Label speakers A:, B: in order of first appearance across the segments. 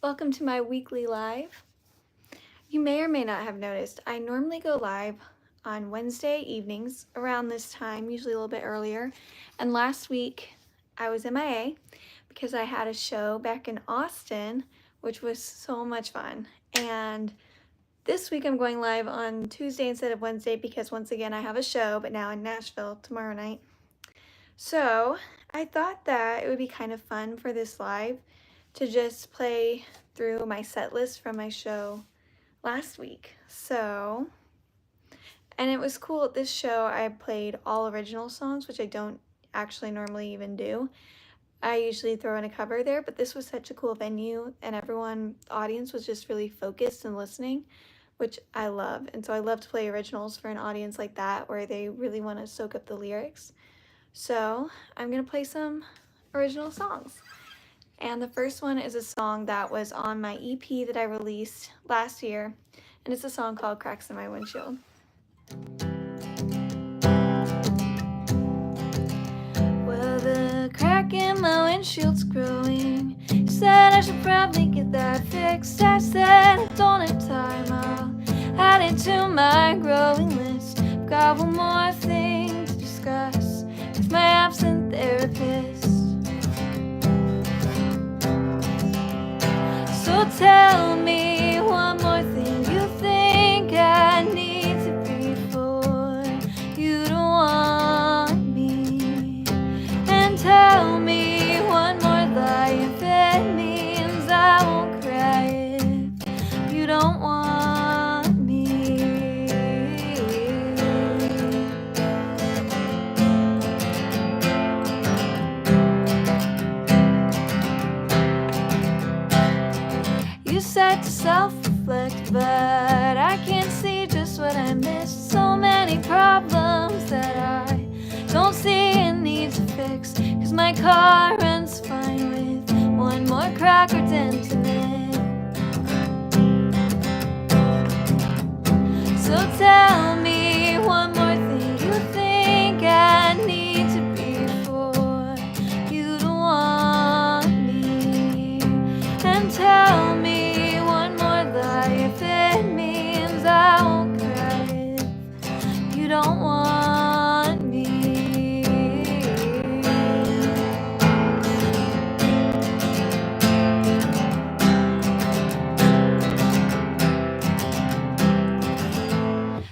A: Welcome to my weekly live. You may or may not have noticed, I normally go live on Wednesday evenings around this time, usually a little bit earlier. And last week I was MIA because I had a show back in Austin, which was so much fun. And this week I'm going live on Tuesday instead of Wednesday because once again I have a show, but now in Nashville tomorrow night. So I thought that it would be kind of fun for this live to just play through my set list from my show last week. And it was cool at this show. I played all original songs, which I don't actually normally even do. I usually throw in a cover there, but this was such a cool venue and the audience was just really focused and listening, which I love. And so I love to play originals for an audience like that where they really want to soak up the lyrics. So I'm gonna play some original songs. And the first one is a song that was on my EP that I released last year, and it's a song called Cracks in My Windshield. Well, the crack in my windshield's growing. You said I should probably get that fixed. I said I don't have time, I'll add it to my growing list. I've got one more thing to discuss with my absent therapist. So tell me one more thing you think I need to be for you to want me. And tell me one more lie if it means I won't cry if you don't want me. You said to self-reflect, but I can't see just what I missed. So many problems that I don't see a need to fix. Cause my car runs fine with one more crack or dent in it. So tell me one more thing you think I need to be for you to want me. And tell me one more lie if it means I won't cry if you don't want me.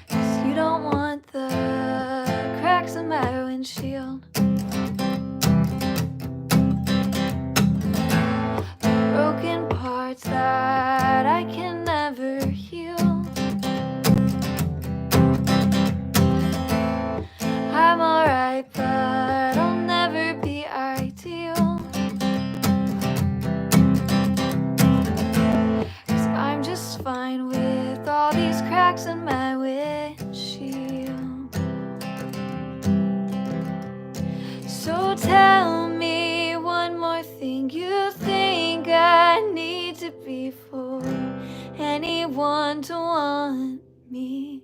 A: Cause you don't want the cracks in my windshield, broken parts that I can never heal. I'm alright, but I'll never be ideal. Cause I'm just fine with all these cracks in my windshield. So tell me one more thing you think I need to be for anyone to want me.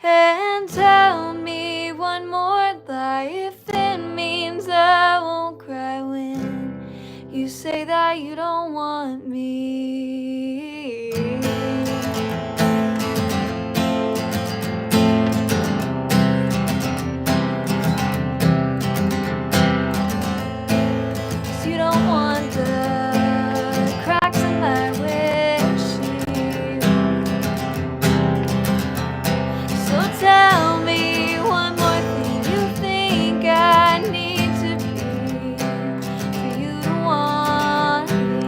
A: And tell me one more lie if it means I won't cry when you say that you don't want me. Cause you don't want the cracks in my windshield. So tell me one more thing you think I need to be for you to want me.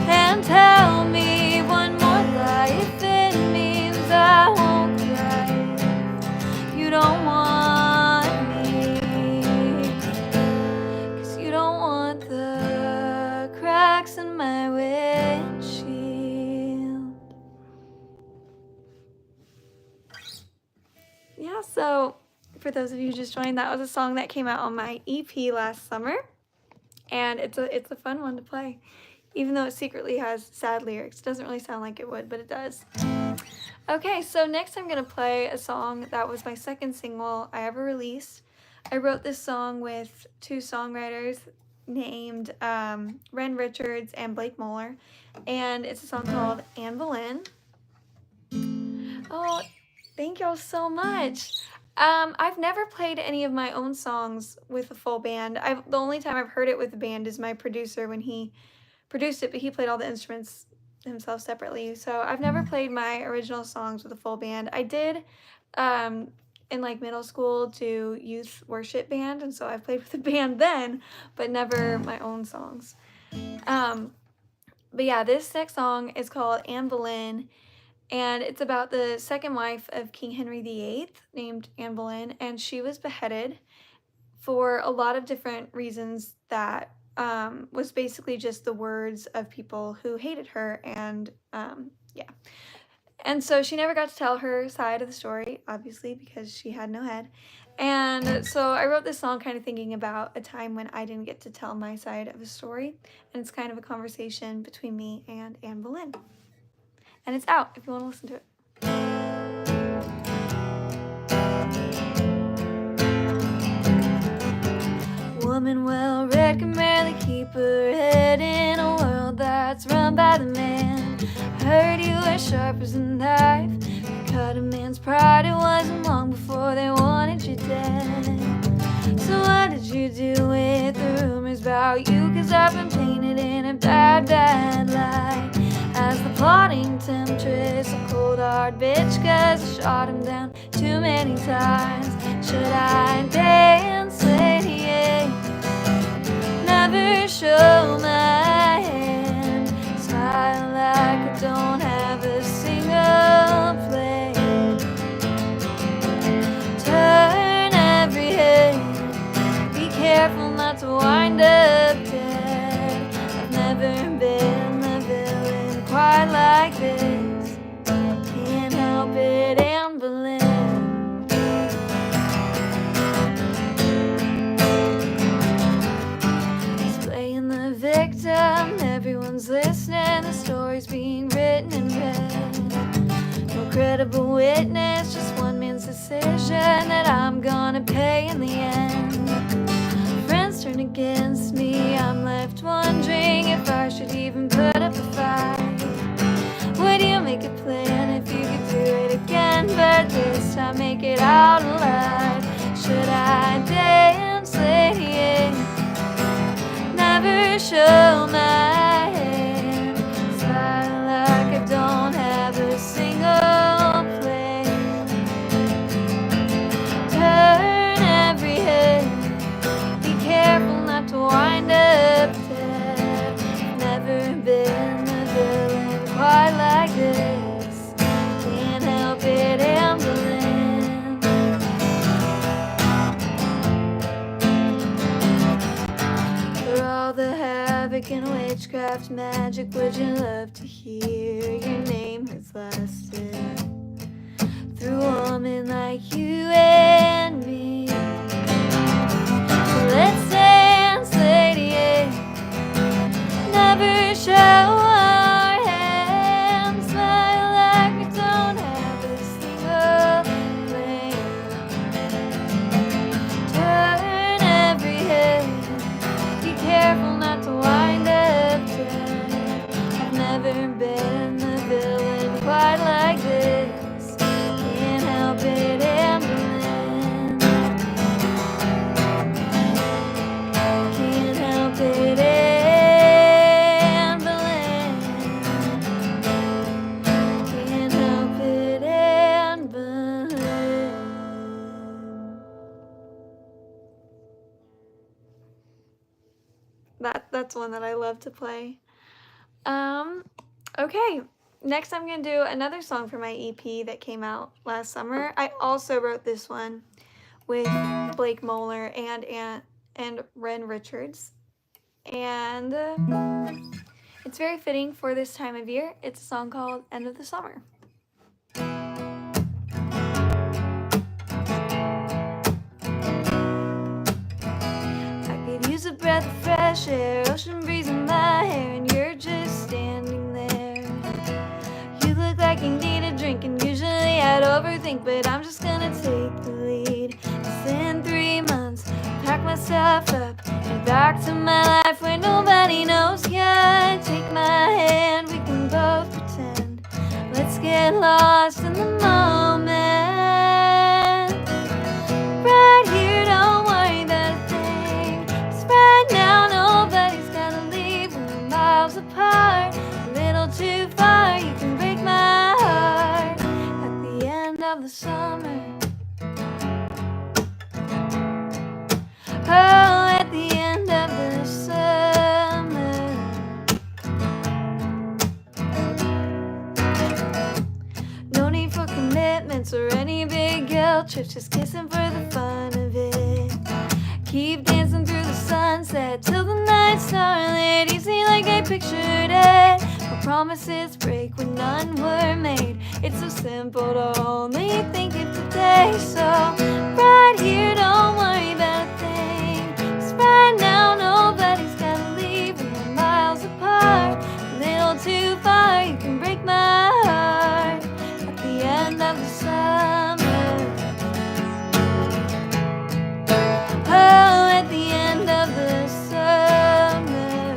A: And tell me one more lie if it means I won't cry if you don't want me. Cause you don't want the cracks in my windshield. Yeah, so for those of you who just joined, that was a song that came out on my EP last summer, and it's a fun one to play, even though it secretly has sad lyrics. It doesn't really sound like it would, but it does. Okay, so next I'm gonna play a song that was my second single I ever released. I wrote this song with two songwriters named Ren Richards and Blake Moeller, and it's a song called Anne Boleyn. Oh, thank y'all so much. I've never played any of my own songs with a full band. The only time I've heard it with the band is my producer when he produced it, but he played all the instruments himself separately. So I've never played my original songs with a full band. I did in like middle school do youth worship band, and so I've played with the band then, but never my own songs. But yeah, this next song is called Anne Boleyn, and it's about the second wife of King Henry VIII named Anne Boleyn, and she was beheaded for a lot of different reasons that was basically just the words of people who hated her, and yeah. And so she never got to tell her side of the story, obviously, because she had no head. And so I wrote this song kind of thinking about a time when I didn't get to tell my side of the story, and it's kind of a conversation between me and Anne Boleyn. And it's out if you want to listen to it. Woman well-read can barely keep her head in a world that's run by the man. Heard you were sharp as a knife. You cut a man's pride, it wasn't long before they wanted you dead. So what did you do with the rumors about you? 'Cause I've been painted in a bad, bad light as the plotting temptress, a cold hard bitch, 'cause I shot him down too many times. Should I dance, lady? Never show my hand, smile like I don't have a single flame. Turn every head, be careful not to wind up dead. I've never been the villain quite like this. Can't help it, Anne Boleyn. Everyone's listening, the story's being written and read. No credible witness, just one man's decision that I'm gonna pay in the end. Friends turn against me, I'm left wondering if I should even put up a fight. Would you make a plan if you could do it again, but this time make it out alive? Should I dance, lady? Never show my hand, smile like I don't have a single flame. Turn every head, be careful not to wind up dead. I've never been the villain quite like this. Can't help it, Anne Boleyn. The havoc and witchcraft magic, would you love to hear your name has lasted through a woman like you and me? So let's dance, lady, never show our hands, smile like we don't have a single flame. Turn every head, be careful not to wind up dead. I've never been the villain quite like this. Can't help it, Anne Boleyn. Can't help it, Anne Boleyn. Can't help it, Anne Boleyn. That's one that I love to play. Okay, next I'm gonna do another song for my EP that came out last summer. I also wrote this one with Blake Moeller and Ren Richards, and it's very fitting for this time of year. It's a song called End of the Summer. Use a breath of fresh air, ocean breeze in my hair, and you're just standing there. You look like you need a drink, and usually I'd overthink, but I'm just gonna take the lead. 'Cause in 3 months, pack my stuff up and back to my life where nobody knows yet. Take my hand, we can both pretend. Let's get lost in the moment. Right here, don't worry about a thing. 'Cause right now, nobody's gotta leave. We're miles apart, a little too far. You can break my heart at the end of the summer. Oh, at the end of the summer. No need for commitments or any big guilt trips, just kissing for the fun of it. Keep dancing through the sunset till the night's starlit, easy like I pictured it. But promises break when none were made. It's so simple to only think of today. So right here, don't worry about a thing. 'Cause right now, nobody's gotta leave. We're miles apart, a little too far. You can break my heart at the end of the summer. Oh, at the end of the summer.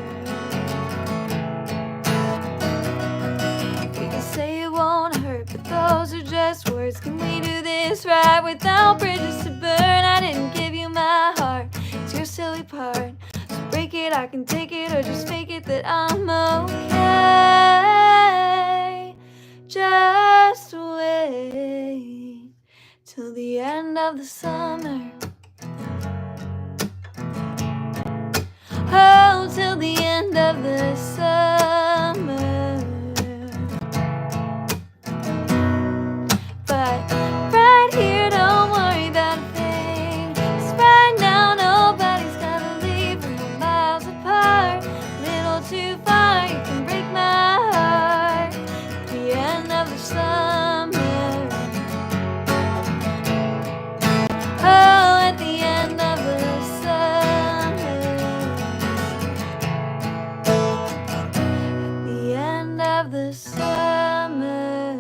A: We can say it won't hurt, but those are just words. Can we do this right without bridges to burn? I didn't give you my heart, it's your silly part. So break it, I can take it, or just fake it that I'm okay. Just wait till the end of the summer. Oh, till the end of the summer. But right here, don't worry about a thing. 'Cause right now, nobody's gotta leave. We're miles apart, a little too far. You can break my heart at the end of the summer. Oh, at the end of the summer. At the end of the summer.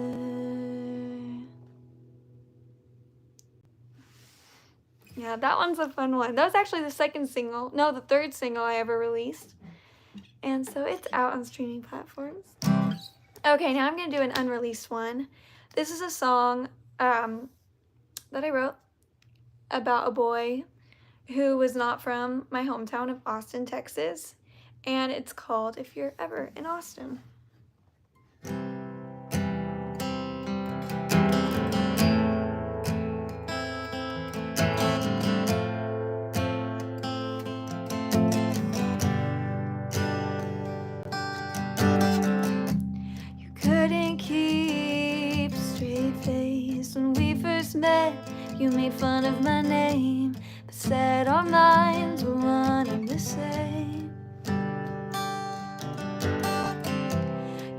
A: Yeah, that one's a fun one. That was actually the third single I ever released. And so it's out on streaming platforms. Okay, now I'm going to do an unreleased one. This is a song that I wrote about a boy who was not from my hometown of Austin, Texas. And it's called If You're Ever in Austin. You couldn't keep a straight face when we first met. You made fun of my name, but said our minds were one and the same.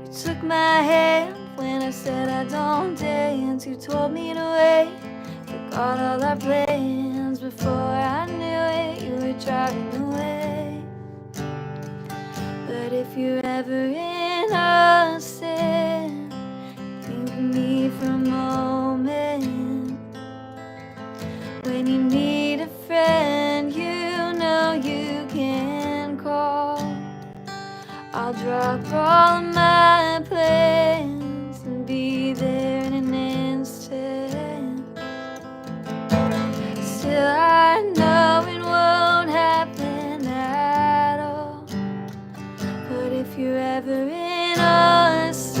A: You took my hand when I said I don't dance. You told me to wait, forgot all our plans. Before I knew it, you were driving away. But if you're ever in Austin, think of me for a moment. When you need a friend, you know you can call. I'll drop all of my plans and be there in an instant. Still, I know it won't happen at all. But if you're ever in Austin,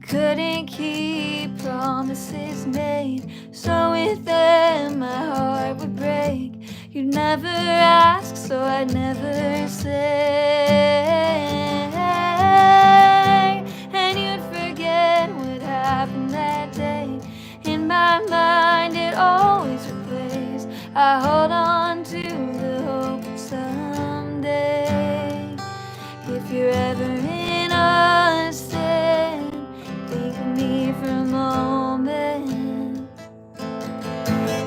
A: couldn't keep promises made, so with them my heart would break. You'd never ask, so I'd never say. And you'd forget what happened that day. In my mind it always replays. I hold on to the hope of someday. If you're ever in Austin, think of me for a moment.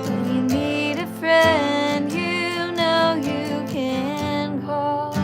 A: When you need a friend, you know you can call.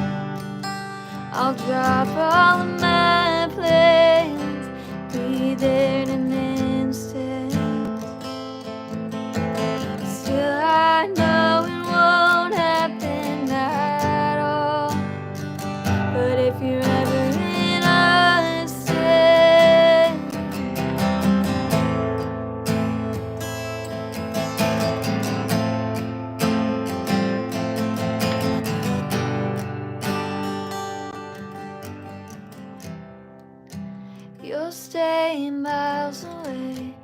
A: You'll stay miles away.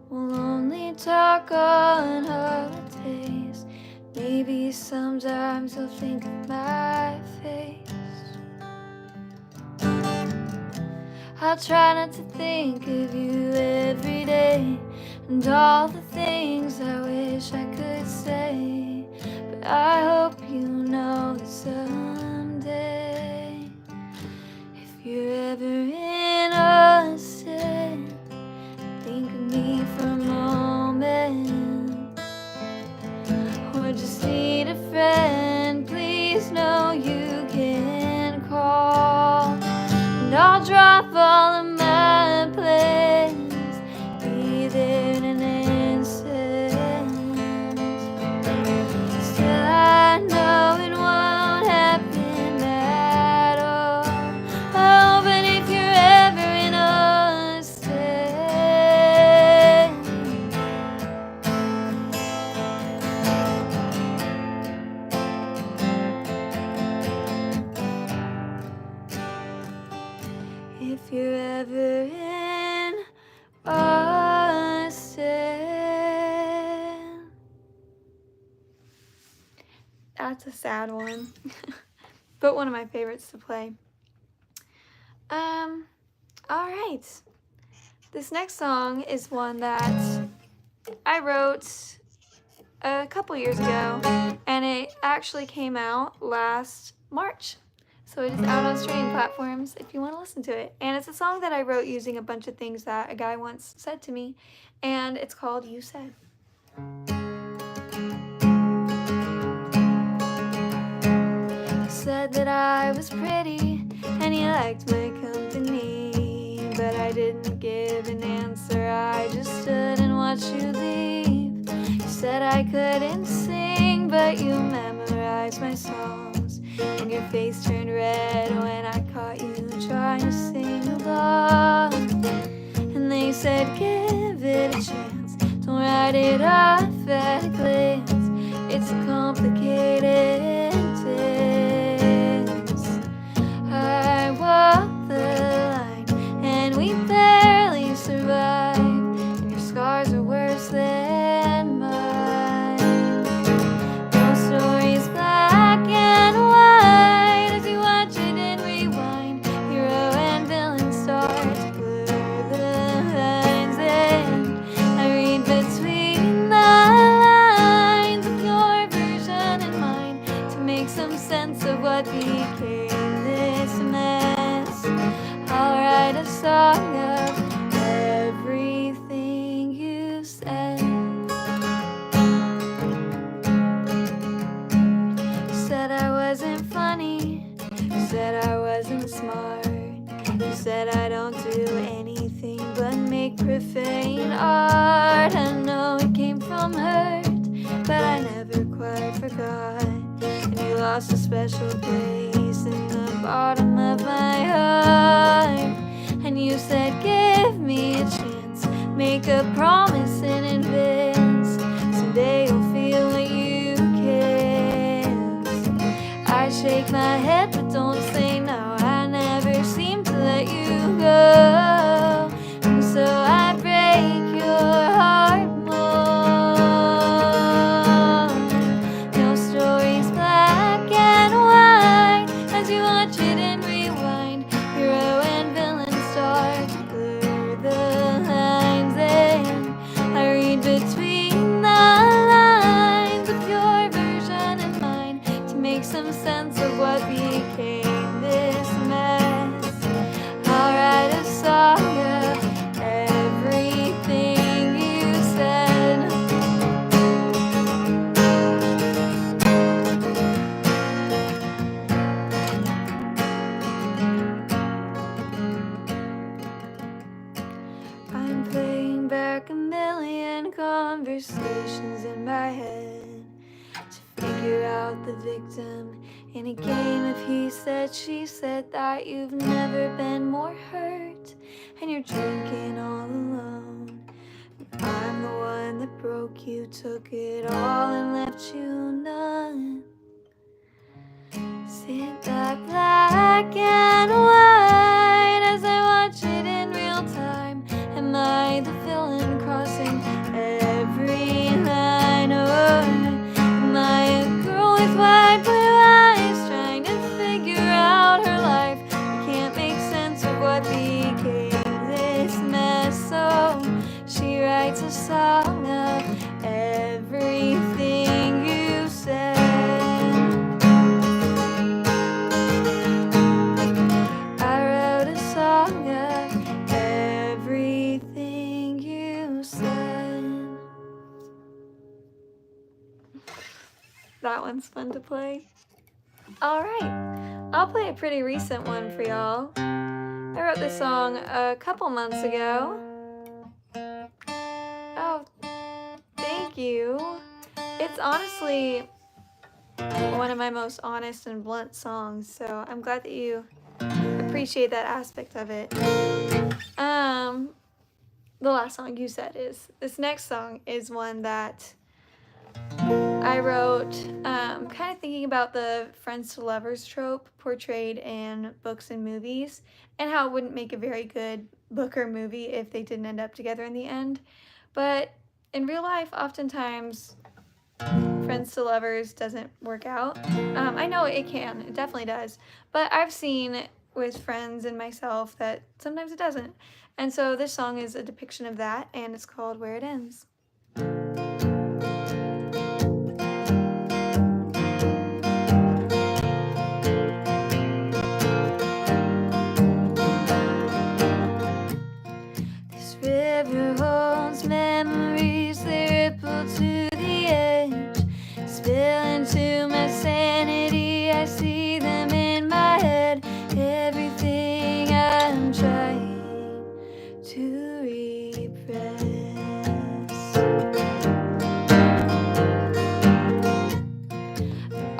A: We'll only talk on holidays. Maybe sometimes you'll think of my face. I'll try not to think of you every day, and all the things I wish I could say. But I hope you know that someday, if you're ever in a state, think of me for a moment, or just need a friend, please know you can call. And I'll drop all of my plans, be there in an instant. Still I know it won't happen at all. Oh, but if you're ever in a state, if you're ever in a state. That's a sad one, but one of my favorites to play. All right. This next song is one that I wrote a couple years ago, and it actually came out last March. So it is out on streaming platforms if you want to listen to it. And it's a song that I wrote using a bunch of things that a guy once said to me, and it's called You Said. You said that I was pretty and you liked my company, but I didn't give an answer, I just stood and watched you leave. You said I couldn't sing, but you memorized my songs, and your face turned red when I caught you trying to sing along. And they said give it a chance, don't write it off at a glance, it's a complicated dance. I walked the line and we barely survived, and your scars are worse than mine. No stories black and white as you watch it and rewind. Hero and villain start to blur the lines, and I read between the lines of your version and mine to make some sense of what became this mess. I'll write a song of everything you said. You said I wasn't funny, you said I wasn't smart, you said I don't do anything but make profane art. I know it came from hurt, but I never quite forgot, and you lost a special place in the bottom of my heart. And you said give me a chance, make a promise in advance, someday you'll feel what you can't. I shake my head but don't say no, I never seem to let you go, and so I break your heart more. No stories black and white as you watch it and rewind. Hero and villain start to blur the lines, and I read between the lines of your version and mine to make some sense of what became this mess. I'll write a song of everything you said. I'm playing back a million conversations in my head to figure out the victim in a game of he said, she said, that you've never been more hurt, and you're drinking all alone. I'm the one that broke you, took it all and left you none. Sit back black and white as I watch it in real a song of everything you said. I wrote a song of everything you said. That one's fun to play. All right, I'll play a pretty recent one for y'all. I wrote this song a couple months ago. Oh, thank you. It's honestly one of my most honest and blunt songs, so I'm glad that you appreciate that aspect of it. The last song you said is, this next song is one that I wrote kind of thinking about the friends to lovers trope portrayed in books and movies, and how it wouldn't make a very good book or movie if they didn't end up together in the end. But in real life, oftentimes friends to lovers doesn't work out. I know it can, it definitely does, but I've seen with friends and myself that sometimes it doesn't. And so this song is a depiction of that, and it's called Where It Ends. This river holds memories, they ripple to the edge, spill into my sanity. I see them in my head, everything I'm trying to repress.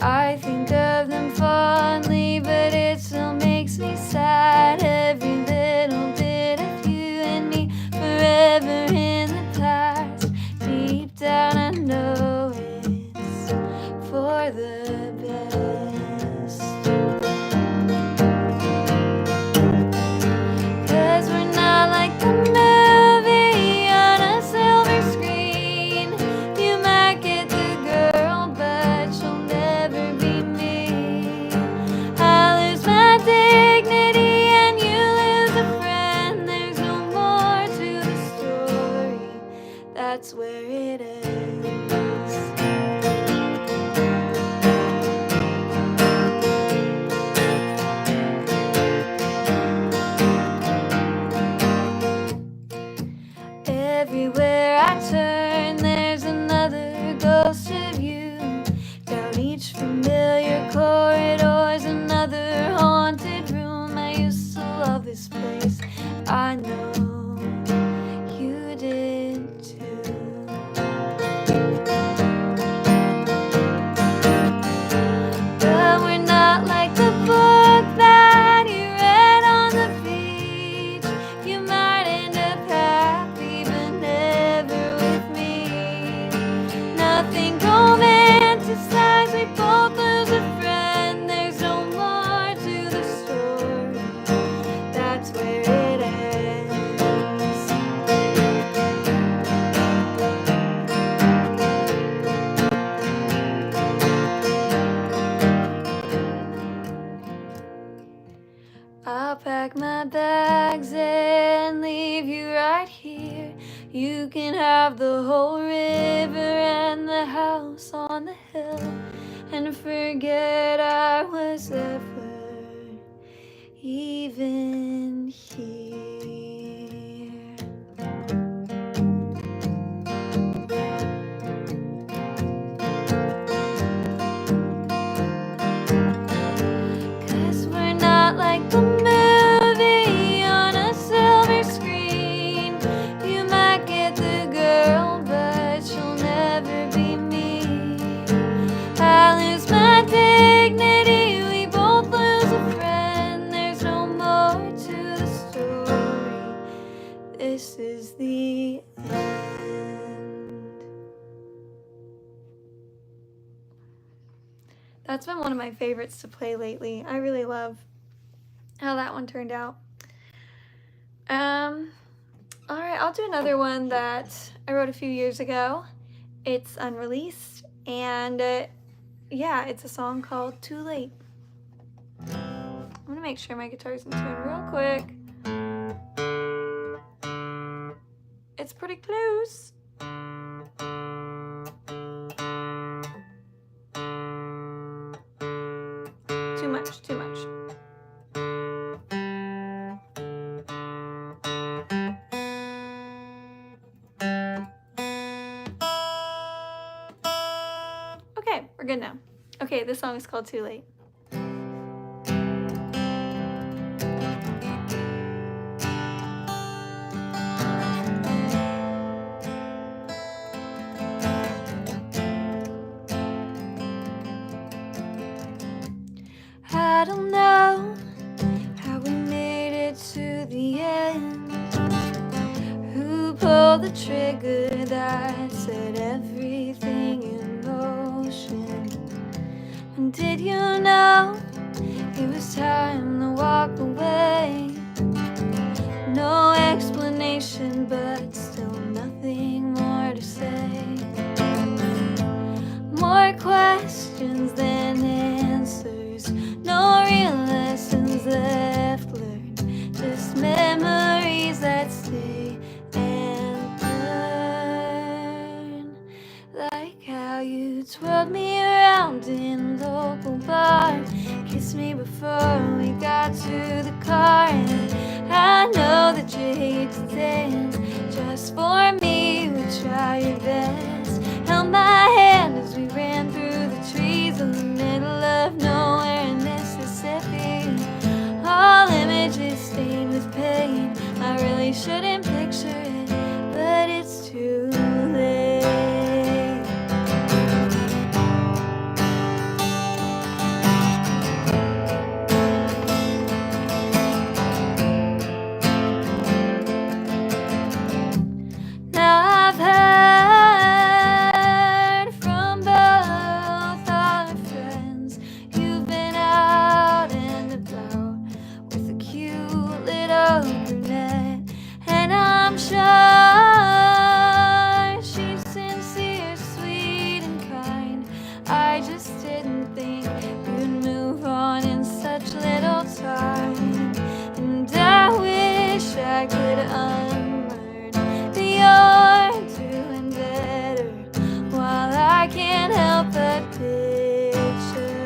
A: I think of them fondly, but it still makes me sad. Every little bit of you and me, forever in the past. Deep down I know it's for the best. 'Cause we're not like the movie on a silver screen. You might get the girl, but she'll never be me. I lose my dignity and you lose a friend. There's no more to the story. That's where it ends. Everywhere I turn, there's another ghost of you. Down each familiar corridor's another haunted room. I used to love this place, I know you did too. But we're not like the book that you read on the beach. You might end up happy, but never with me. Nothing romanticized, we both lose a friend. There's no more to the story. That's where it ends. I'll pack my bags and leave you right here. You can have the whole river and the house on the hill, and forget I was ever even here. Cause we're not like the movie on a silver screen. You might get the girl, but she'll never be me. I lose my dignity, we both lose a friend. There's no more to the story. This is the end. That's been one of my favorites to play lately. I really love how that one turned out. All right, I'll do another one that I wrote a few years ago. It's unreleased, and yeah, it's a song called Too Late. I'm gonna make sure my guitar's in tune real quick. It's pretty close. Too much, too much. Okay, we're good now. Okay, this song is called Too Late. I don't know how we made it to the end. Who pulled the trigger that set everything in motion? When did you know it was time to walk away? No explanation, but still nothing more to say. More questions than answers, no real lessons left learned, just memories that stay and burn. Like how you twirled me around in a local bar, kissed me before we got to the car, and I know that you hate to dance, just for me you would try your best. Held my hand as we ran through the trees in the middle of nowhere in Mississippi. All images stained with pain, I really shouldn't picture it, but it's too late. Now I've heard from both our friends you've been out and about with a cute little brunette, and I'm sure she's sincere, sweet, and kind. I just didn't think you'd move on in such little time, and I wish I could unlearn that you're doing better, while I can't help but picture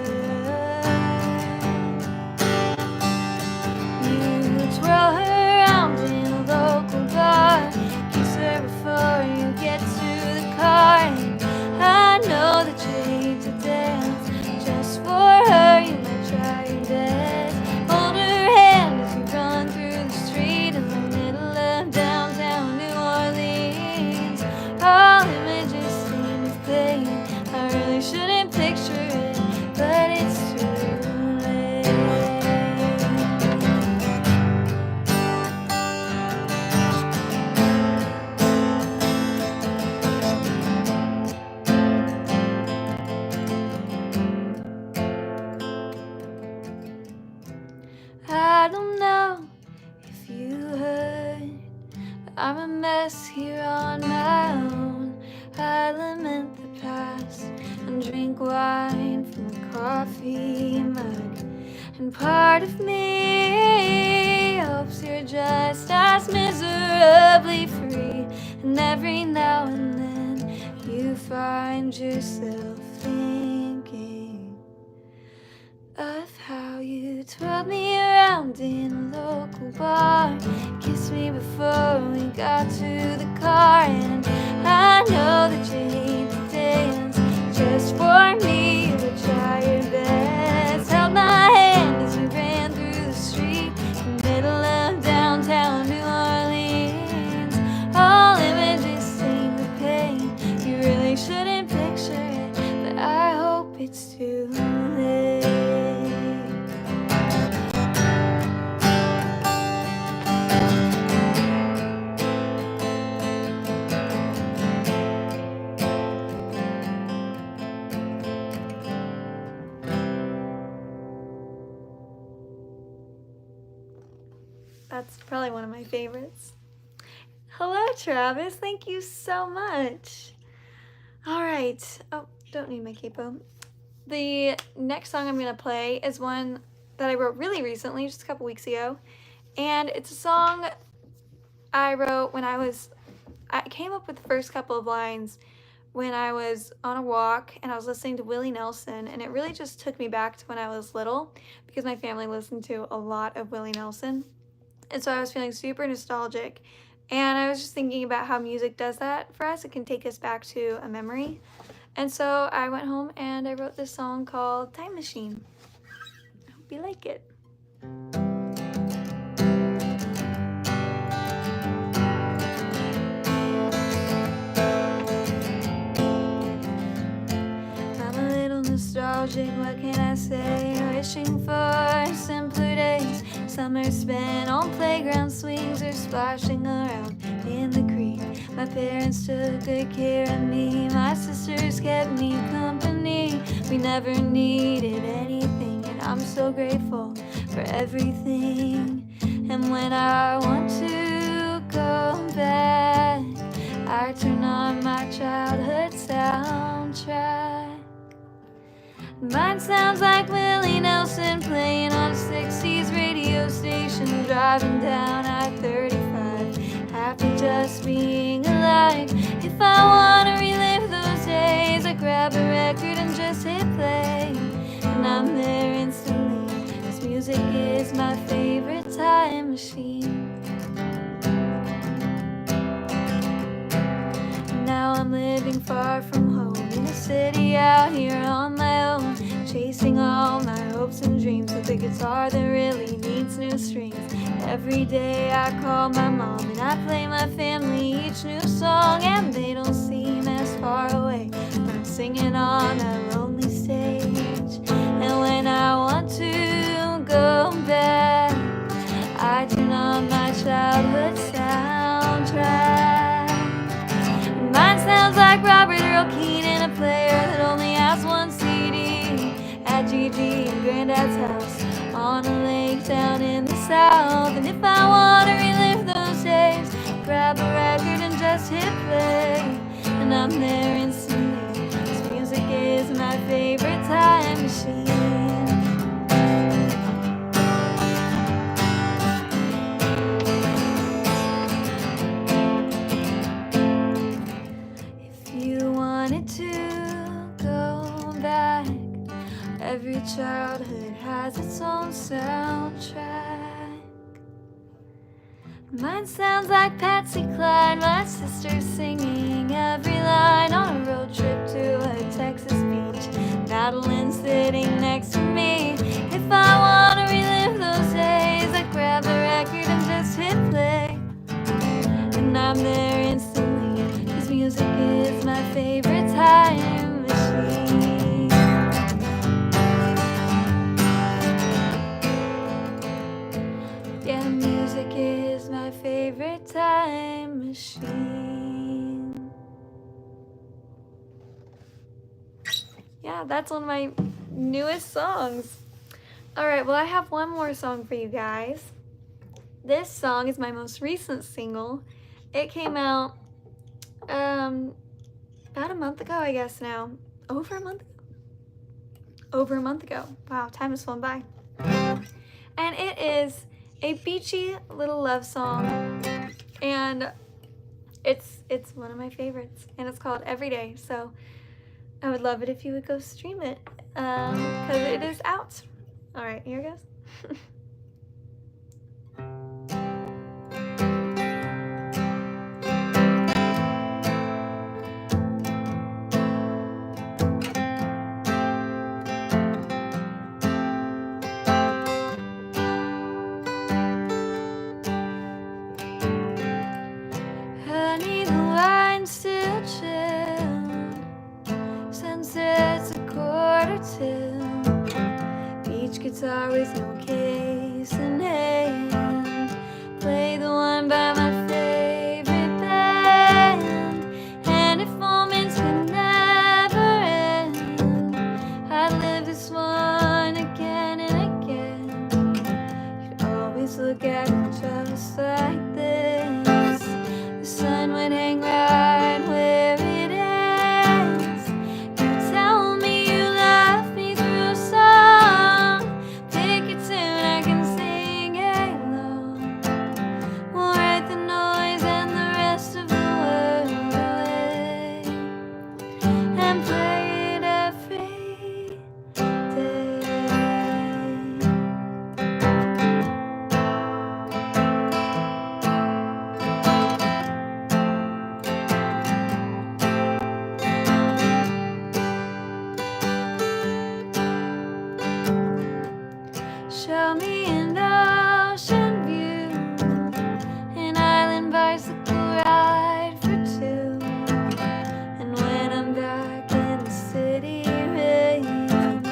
A: you twirl her around in a local bar, kiss her before you get to the car, and I know that you hate to dance, just for her you might try your best. Hold her hand as you run through the street in the middle of downtown New Orleans. All images stained with pain, I really shouldn't picture it, but it's too late. I don't know if you heard, but I'm a mess here on my own. I lament the past and drink wine from a coffee mug, and part of me hopes you're just as miserably free, and every now and then you find yourself thinking of how you twirled me around in a local bar, kissed me before we got to the car, and I know that you hate to dance, just for me you would try your best. Held my hand as we ran through the street in the middle of downtown New Orleans. All images stained with pain, you really shouldn't picture it, but I hope it's too late. That's probably one of my favorites. Hello, Travis. Thank you so much. All right. Oh, don't need my capo. The next song I'm going to play is one that I wrote really recently, just a couple weeks ago. And it's a song I wrote when I I came up with the first couple of lines when I was on a walk and I was listening to Willie Nelson, and it really just took me back to when I was little because my family listened to a lot of Willie Nelson. And so I was feeling super nostalgic, and I was just thinking about how music does that for us. It can take us back to a memory. And so I went home and I wrote this song called Time Machine. I hope you like it. Nostalgic, what can I say? Wishing for simpler days. Summer spent on playground swings or splashing around in the creek. My parents took good care of me. My sisters kept me company. We never needed anything, and I'm so grateful for everything. And when I want to go back, I turn on my childhood soundtrack. Mine sounds like Willie Nelson playing on a 60s radio station, driving down I-35, happy just being alive. If I want to relive those days, I grab a record and just hit play, and I'm there instantly. This music is my favorite time machine. Now I'm living far from home in a city out here on my own, chasing all my hopes and dreams with a guitar that really needs new strings. Every day I call my mom and I play my family each new song, and they don't seem as far away when I'm singing on a lonely stage. And when I want to go back, I turn on my childhood soundtrack. Mine sounds like Robert Earl Keen in a player that only has one CD at Gigi and Granddad's house on a lake down in the south. And if I want to relive those days, grab a record and just hit play, and I'm there instantly. This music is my favorite time machine. Every childhood has its own soundtrack. Mine sounds like Patsy Cline, my sister singing every line on a road trip to a Texas beach. Madeline sitting next to me. If I want to relive those days, I grab the record and just hit play, and I'm there instantly. Cause music is my favorite time machine. Yeah, music is my favorite time machine. Yeah, that's one of my newest songs. All right, well, I have one more song for you guys. This song is my most recent single. It came out about a month ago, I guess now. Over a month ago. Wow, time has flown by. And it is a beachy little love song, and it's one of my favorites, and it's called Everyday. So I would love it if you would go stream it, because it is out. All right, here it goes. Honey, the wine's still chilled since it's 1:45. Beach guitar with no case in hand. Play the one by my favorite band. And if moments could never end, I'd live this one again and again. You'd always look at me just like this. The sun would hang right where it ends. You tell me you love me through a song. Pick a tune, I can bicycle ride for two. And when I'm back in the city rain,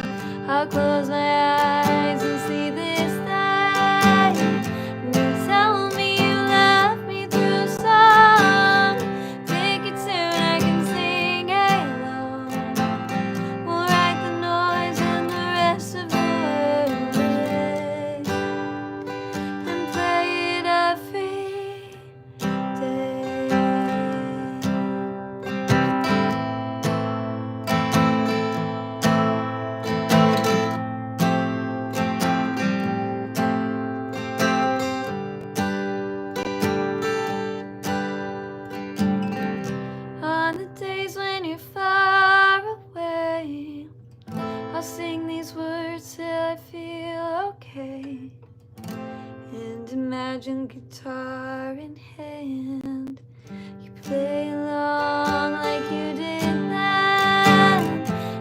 A: I'll close my eyes and see this night. And you tell me you love me through song. Take a tune, I can sing along. We'll write the noise and the rest of the word away, and play it every day. On the days when you're far away, I'll sing these words till I feel okay, and imagine guitar in hand, you play along like you did then.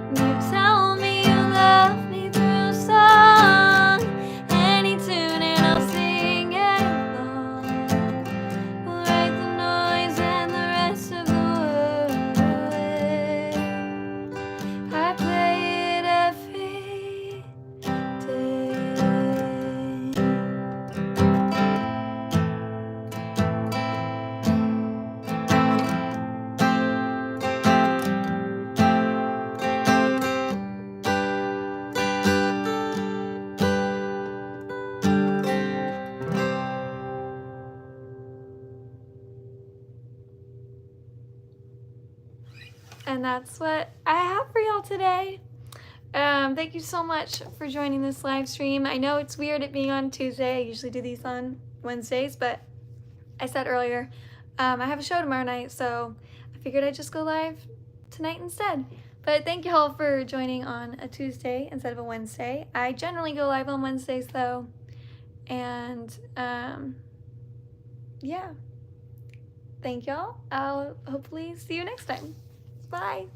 A: And you tell me you love me through song, any tune, and I'll sing along. We'll write the noise and the rest of the word away. I play it every day. And that's what I have for y'all today. Thank you so much for joining this live stream. I know it's weird it being on Tuesday. I usually do these on Wednesdays, but I said earlier, I have a show tomorrow night, so I figured I'd just go live tonight instead. But thank y'all for joining on a Tuesday instead of a Wednesday. I generally go live on Wednesdays though. And yeah, thank y'all. I'll hopefully see you next time. Bye.